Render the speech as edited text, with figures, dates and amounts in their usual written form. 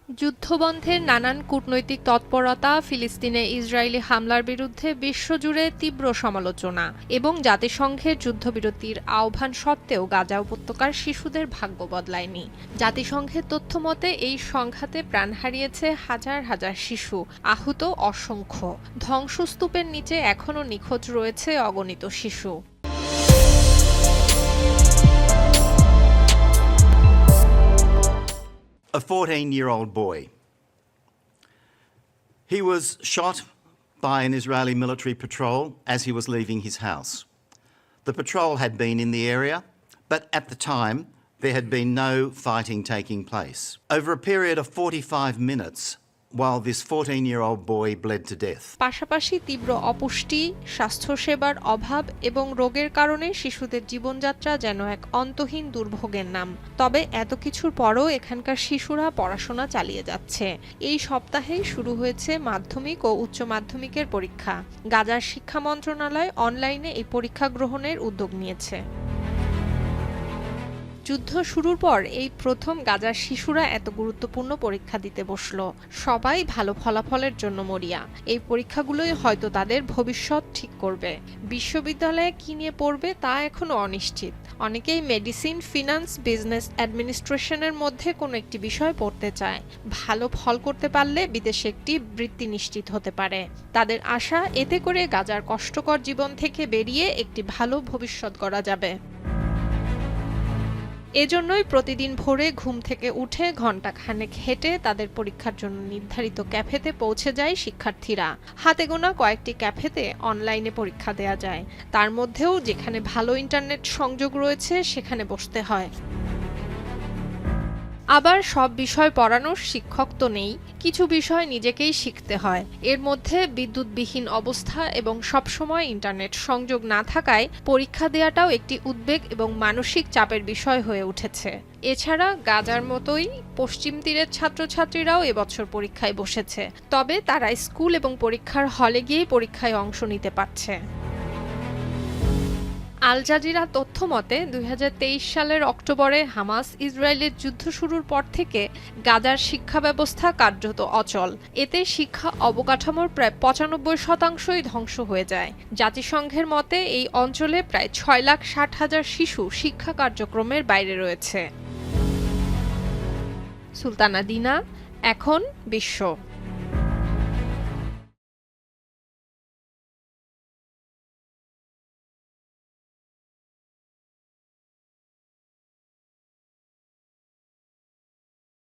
যুদ্ধবন্ধের নানান কূটনৈতিক তৎপরতা, ফিলিস্তিনে ইসরায়েলি হামলার বিরুদ্ধে বিশ্বজুড়ে তীব্র সমালোচনা এবং জাতিসংঘের যুদ্ধবিরতির আহ্বান সত্ত্বেও গাজা উপত্যকার শিশুদের ভাগ্য বদলায়নি। জাতিসংঘের তথ্যমতে এই সংঘাতে প্রাণ হারিয়েছে হাজার হাজার শিশু, আহত অসংখ্য। ধ্বংসস্তূপের নিচে এখনও নিখোঁজ রয়েছে অগণিত শিশু। A 14-year-old boy. He was shot by an Israeli military patrol as he was leaving his house. The patrol had been in the area, but at the time there had been no fighting taking place. Over a period of 45 minutes, while this 14-year-old boy bled to death. পাশাপাশি তীব্র অপুষ্টি, স্বাস্থ্যসেবার অভাব এবং রোগের কারণে শিশুদের জীবনযাত্রা যেন এক অন্তহীন দুর্ভোগের নাম। তবে এত কিছুর পরও এখানকার শিশুরা পড়াশোনা চালিয়ে যাচ্ছে। এই সপ্তাহেই শুরু হয়েছে মাধ্যমিক ও উচ্চ মাধ্যমিকের পরীক্ষা। গাজার শিক্ষা মন্ত্রণালয় অনলাইনে এই পরীক্ষা গ্রহণের উদ্যোগ নিয়েছে। যুদ্ধ শুরুর পর এই প্রথম গাজার শিশুরা এত গুরুত্বপূর্ণ পরীক্ষা দিতে বসল। সবাই ভালো ফলাফলের জন্য মরিয়া। এই পরীক্ষাগুলোই হয়তো তাদের ভবিষ্যৎ ঠিক করবে। বিশ্ববিদ্যালয়ে কি নিয়ে পড়বে তা এখনো অনিশ্চিত। অনেকেই মেডিসিন, ফিনান্স, বিজনেস অ্যাডমিনিস্ট্রেশনের মধ্যে কোনো একটি বিষয় পড়তে চায়। ভালো ফল করতে পারলে বিদেশে একটি বৃত্তি নিশ্চিত হতে পারে। তাদের আশা, এতে করে গাজার কষ্টকর জীবন থেকে বেরিয়ে একটি ভালো ভবিষ্যৎ গড়া যাবে। এজন্যই প্রতিদিন ভোরে ঘুম থেকে উঠে ঘণ্টাখানেক হেঁটে তাদের পরীক্ষার জন্য নির্ধারিত ক্যাফেতে পৌঁছে যায় শিক্ষার্থীরা। হাতে গোনা কয়েকটি ক্যাফেতে অনলাইনে পরীক্ষা দেয়া যায়। তার মধ্যেও যেখানে ভালো ইন্টারনেট সংযোগ রয়েছে সেখানে বসতে হয়। আবার সব বিষয় পড়ানোর শিক্ষক তো নেই, কিছু বিষয় নিজেকেই শিখতে হয়। এর মধ্যে বিদ্যুৎবিহীন অবস্থা এবং সবসময় ইন্টারনেট সংযোগ না থাকায় পরীক্ষা দেওয়াটাও একটি উদ্বেগ এবং মানসিক চাপের বিষয় হয়ে উঠেছে। এছাড়া গাজার মতোই পশ্চিম তীরের ছাত্রছাত্রীরাও এবছর পরীক্ষায় বসেছে। তবে তারা স্কুল এবং পরীক্ষার হলে গিয়েই পরীক্ষায় অংশ নিতে পারছে। আল জাজিরা তথ্য মতে ২০২৩ সালের অক্টোবরে হামাস ইসরায়েলের যুদ্ধ শুরুর পর থেকে গাজার শিক্ষা ব্যবস্থা কার্যত অচল। এতে শিক্ষা অবকাঠামোর প্রায় ৯৫%ই ধ্বংস হয়ে যায়। জাতিসংঘের মতে এই অঞ্চলে প্রায় ৬,৬০,০০০ শিশু শিক্ষা কার্যক্রমের বাইরে রয়েছে। সুলতানা দিনা, এখন বিশ্ব।